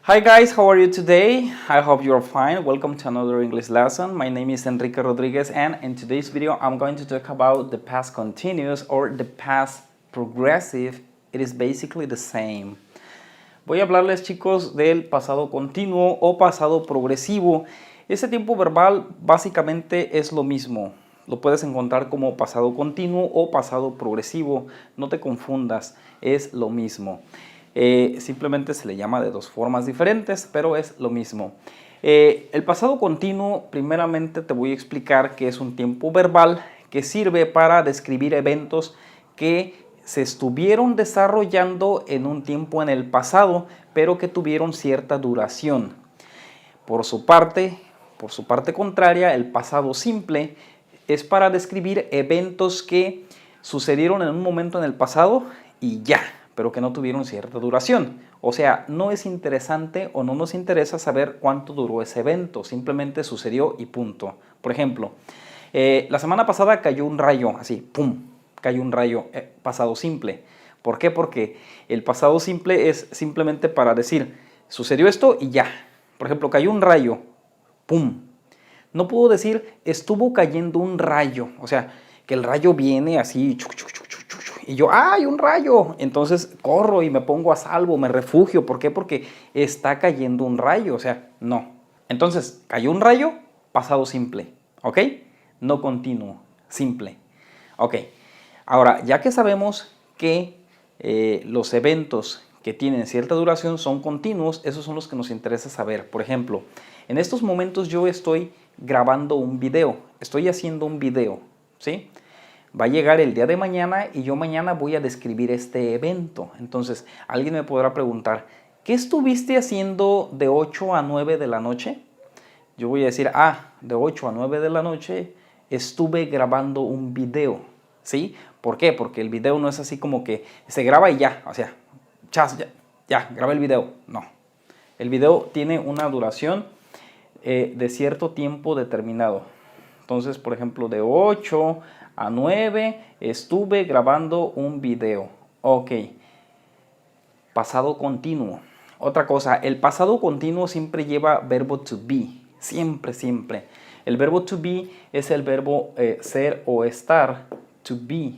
Hi guys, how are you today? I hope you're fine. Welcome to another English lesson. My name is Enrique Rodriguez and in today's video I'm going to talk about the past continuous or the past progressive. It is basically the same. Voy a hablarles, chicos, del pasado continuo o pasado progresivo. Este tiempo verbal básicamente es lo mismo. Lo puedes encontrar como pasado continuo o pasado progresivo. No te confundas, es lo mismo. Simplemente se le llama de dos formas diferentes, pero es lo mismo. El pasado continuo, primeramente te voy a explicar que es un tiempo verbal que sirve para describir eventos que se estuvieron desarrollando en un tiempo en el pasado, pero que tuvieron cierta duración. Por su parte contraria, el pasado simple es para describir eventos que sucedieron en un momento en el pasado y ya, pero que no tuvieron cierta duración. O sea, no es interesante o no nos interesa saber cuánto duró ese evento, simplemente sucedió y punto. Por ejemplo, la semana pasada cayó un rayo, así, ¡pum!, cayó un rayo, pasado simple. ¿Por qué? Porque el pasado simple es simplemente para decir, sucedió esto y ya. Por ejemplo, cayó un rayo, ¡pum! No puedo decir, estuvo cayendo un rayo, o sea, que el rayo viene así, y yo, ¡ay, un rayo! Entonces corro y me pongo a salvo, me refugio. ¿Por qué? Porque está cayendo un rayo, o sea, no. Entonces, cayó un rayo, pasado simple, ¿ok? No continuo, simple. Ok, ahora, ya que sabemos que los eventos que tienen cierta duración son continuos, esos son los que nos interesa saber. Por ejemplo, en estos momentos yo estoy grabando un video, estoy haciendo un video, ¿sí? Va a llegar el día de mañana y yo mañana voy a describir este evento. Entonces, alguien me podrá preguntar, ¿qué estuviste haciendo de 8 a 9 de la noche? Yo voy a decir, de 8 a 9 de la noche estuve grabando un video, ¿sí? ¿Por qué? Porque el video no es así como que se graba y ya, o sea, ya, grabé el video. No. El video tiene una duración de cierto tiempo determinado. Entonces, por ejemplo, de 8 a 9 estuve grabando un video. Ok. Pasado continuo. Otra cosa, el pasado continuo siempre lleva verbo to be. Siempre, siempre. El verbo to be es el verbo ser o estar. To be.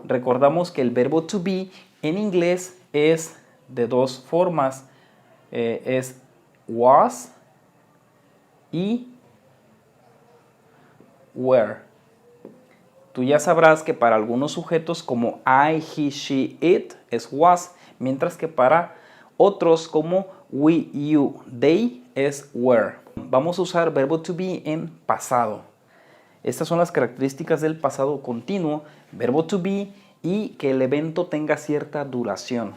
Recordamos que el verbo to be en inglés es de dos formas. Es was y were. Tú ya sabrás que para algunos sujetos como I, he, she, it es was, mientras que para otros como we, you, they es were. Vamos a usar verbo to be en pasado. Estas son las características del pasado continuo, verbo to be y que el evento tenga cierta duración.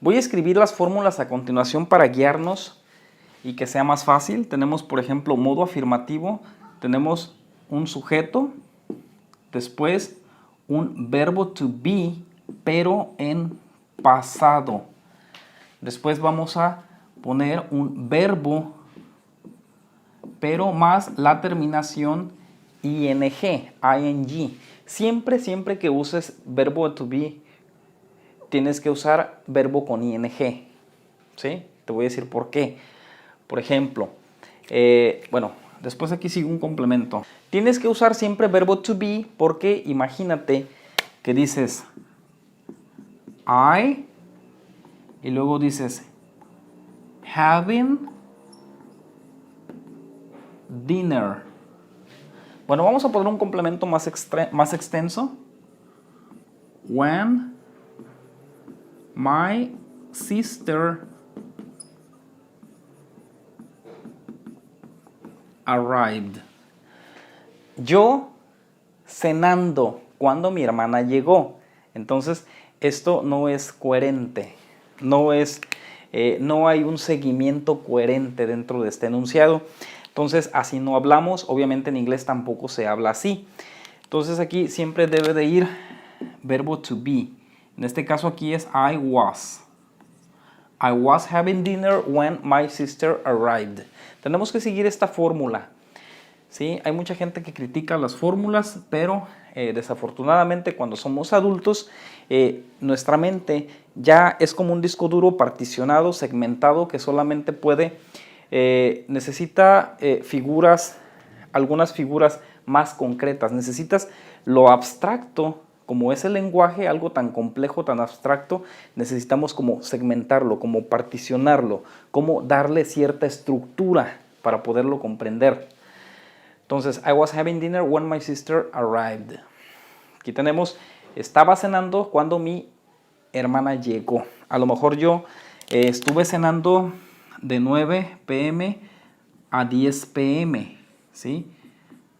Voy a escribir las fórmulas a continuación para guiarnos y que sea más fácil. Tenemos, por ejemplo, modo afirmativo, tenemos un sujeto, después un verbo to be, pero en pasado. Después vamos a poner un verbo, pero más la terminación ing, ing. Siempre que uses verbo to be, tienes que usar verbo con ing. ¿Sí? Te voy a decir por qué. Por ejemplo, después aquí sigue un complemento. Tienes que usar siempre verbo to be porque imagínate que dices I y luego dices having dinner. Bueno, vamos a poner un complemento más extenso. When my sister arrived. Yo cenando cuando mi hermana llegó. Entonces, esto no es coherente. No hay un seguimiento coherente dentro de este enunciado. Entonces, así no hablamos. Obviamente en inglés tampoco se habla así. Entonces, aquí siempre debe de ir verbo to be. En este caso aquí es I was. I was having dinner when my sister arrived. Tenemos que seguir esta fórmula. ¿sí? Hay mucha gente que critica las fórmulas, pero desafortunadamente cuando somos adultos, nuestra mente ya es como un disco duro particionado, segmentado, que solamente necesita figuras, algunas figuras más concretas. Necesitas lo abstracto, como es el lenguaje, algo tan complejo, tan abstracto, necesitamos como segmentarlo, como particionarlo, como darle cierta estructura para poderlo comprender. Entonces, I was having dinner when my sister arrived. Aquí tenemos, estaba cenando cuando mi hermana llegó. A lo mejor yo estuve cenando de 9 p.m. a 10 p.m., ¿sí?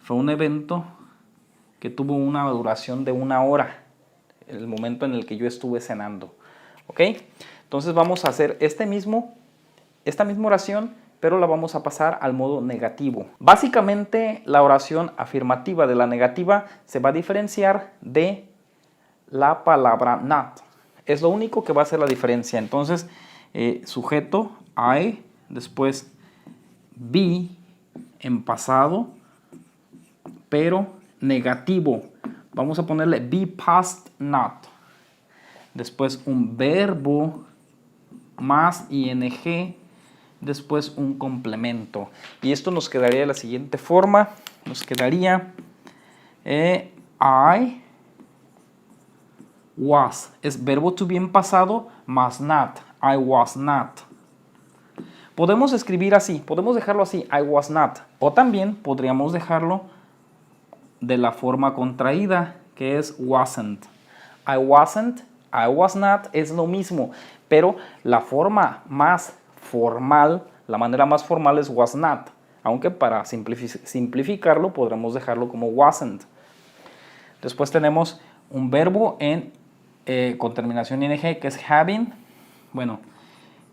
Fue un evento que tuvo una duración de 1 hora, el momento en el que yo estuve cenando. ¿Ok? Entonces vamos a hacer esta misma oración, pero la vamos a pasar al modo negativo. Básicamente, la oración afirmativa de la negativa se va a diferenciar de la palabra not. Es lo único que va a hacer la diferencia. Entonces, sujeto, I, después be en pasado, pero negativo. Vamos a ponerle be past not. Después un verbo más ing, después un complemento. Y esto nos quedaría de la siguiente forma. Nos quedaría I was. Es verbo to be en pasado más not. I was not. Podemos escribir así, podemos dejarlo así, I was not. O también podríamos dejarlo de la forma contraída, que es wasn't. I wasn't, I was not, es lo mismo, pero la forma más formal, la manera más formal es was not, aunque para simplificarlo podremos dejarlo como wasn't. Después tenemos un verbo con terminación ing, que es having. Bueno,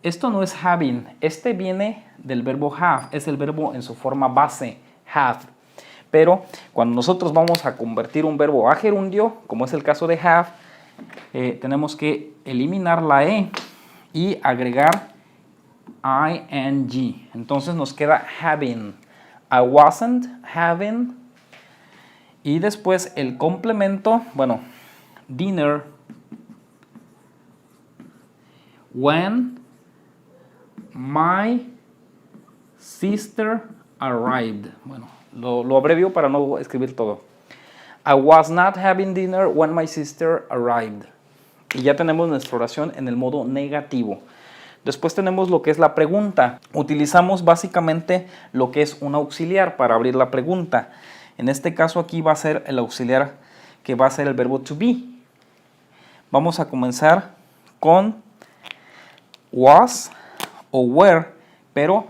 esto no es having, este viene del verbo have, es el verbo en su forma base, have. Pero cuando nosotros vamos a convertir un verbo a gerundio, como es el caso de have, tenemos que eliminar la e y agregar ing. Entonces nos queda having. I wasn't having. Y después el complemento, bueno, dinner when my sister arrived. Bueno, lo abrevio para no escribir todo. I was not having dinner when my sister arrived. Y ya tenemos nuestra oración en el modo negativo. Después tenemos lo que es la pregunta. Utilizamos básicamente lo que es un auxiliar para abrir la pregunta. En este caso aquí va a ser el auxiliar que va a ser el verbo to be. Vamos a comenzar con was o were, pero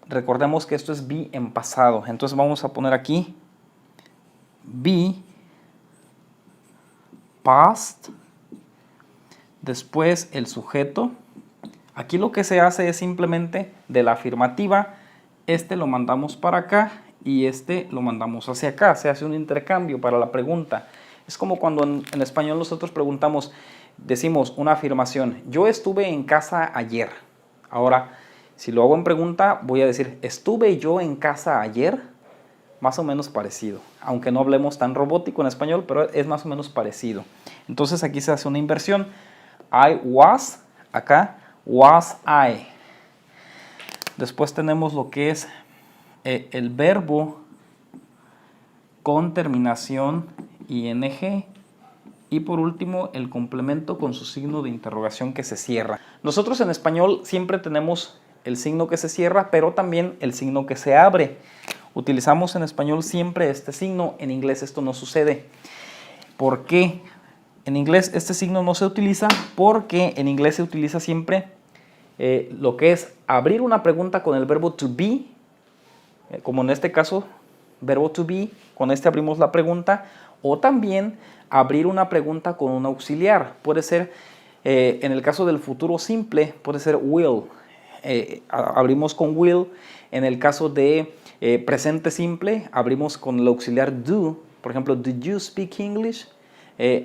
recordemos que esto es be en pasado. Entonces vamos a poner aquí be past, después el sujeto. Aquí lo que se hace es simplemente de la afirmativa, este lo mandamos para acá y este lo mandamos hacia acá. Se hace un intercambio para la pregunta. Es como cuando en español nosotros preguntamos, decimos una afirmación, yo estuve en casa ayer. Ahora, si lo hago en pregunta, voy a decir, ¿estuve yo en casa ayer? Más o menos parecido, aunque no hablemos tan robótico en español, pero es más o menos parecido. Entonces aquí se hace una inversión. I was, acá, was I. Después tenemos lo que es el verbo con terminación ing. Y por último, el complemento con su signo de interrogación que se cierra. Nosotros en español siempre tenemos el signo que se cierra, pero también el signo que se abre. Utilizamos en español siempre este signo, en inglés esto no sucede. ¿Por qué? En inglés este signo no se utiliza porque en inglés se utiliza siempre lo que es abrir una pregunta con el verbo to be, como en este caso, verbo to be, con este abrimos la pregunta, o también abrir una pregunta con un auxiliar. Puede ser, en el caso del futuro simple, puede ser will. Abrimos con will. En el caso de presente simple, abrimos con el auxiliar do. Por ejemplo, do you speak English?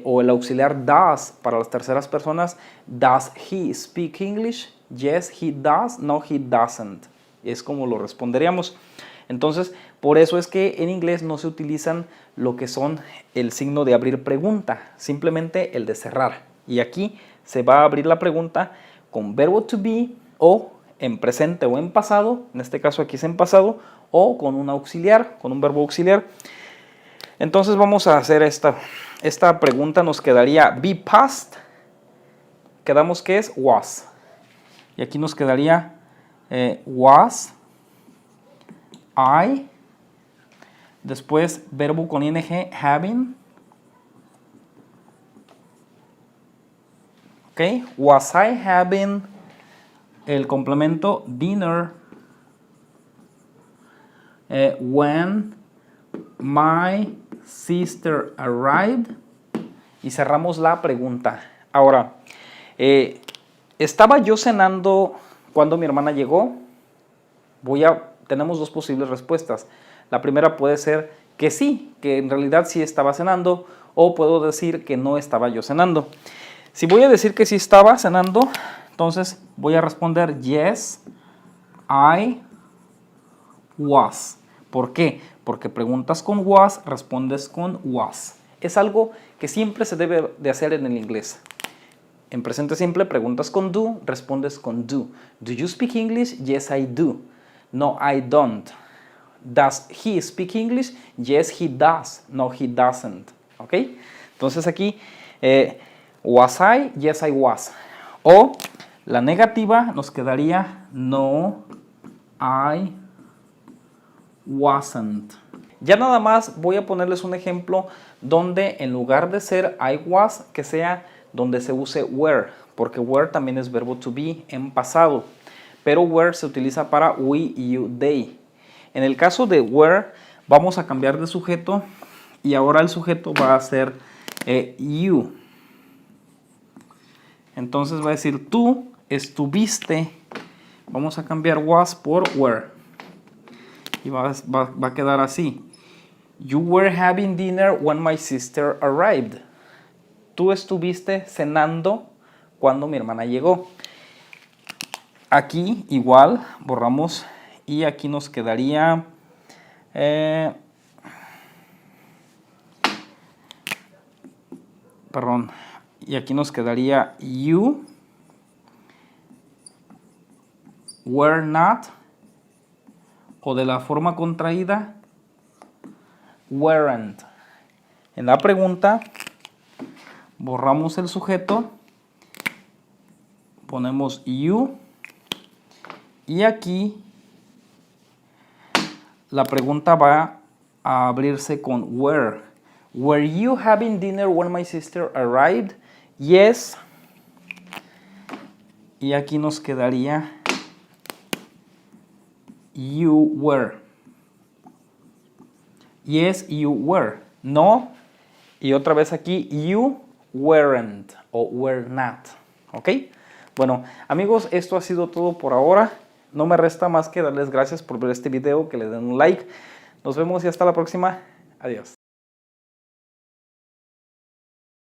O el auxiliar does para las terceras personas. Does he speak English? Yes, he does. No, he doesn't. Es como lo responderíamos. Entonces, Por eso es que en inglés no se utilizan lo que son el signo de abrir pregunta, simplemente el de cerrar. Y aquí se va a abrir la pregunta con verbo to be o en presente o en pasado, en este caso aquí es en pasado, o con un auxiliar, con un verbo auxiliar. Entonces vamos a hacer esta pregunta, nos quedaría be past, quedamos que es was. Y aquí nos quedaría was I, después verbo con ing, having. Ok, was I having el complemento dinner when my sister arrived. Y cerramos la pregunta. Ahora, ¿estaba yo cenando cuando mi hermana llegó? Tenemos dos posibles respuestas. La primera puede ser que sí, que en realidad sí estaba cenando, o puedo decir que no estaba yo cenando. Si voy a decir que sí estaba cenando, entonces voy a responder yes, I was. ¿Por qué? Porque preguntas con was, respondes con was. Es algo que siempre se debe de hacer en el inglés. En presente simple preguntas con do, respondes con do. Do you speak English? Yes, I do. No, I don't. Does he speak English? Yes, he does. No, he doesn't. ¿Ok? Entonces aquí, was I? Yes, I was. O la negativa nos quedaría no, I wasn't. Ya nada más voy a ponerles un ejemplo donde en lugar de ser I was, que sea donde se use were, porque were también es verbo to be en pasado, pero were se utiliza para we, you, they. En el caso de were vamos a cambiar de sujeto y ahora el sujeto va a ser you. Entonces va a decir tú estuviste, vamos a cambiar was por were y va a quedar así. You were having dinner when my sister arrived. Tú estuviste cenando cuando mi hermana llegó. Aquí igual borramos y aquí nos quedaría y aquí nos quedaría you were not, o de la forma contraída weren't. En la pregunta borramos el sujeto, ponemos you y aquí la pregunta va a abrirse con were. Were you having dinner when my sister arrived? Yes. Y aquí nos quedaría you were. Yes, you were. No. Y otra vez aquí, you weren't o were not. ¿Ok? Bueno, amigos, esto ha sido todo por ahora. No me resta más que darles gracias por ver este video, que le den un like. Nos vemos y hasta la próxima. Adiós.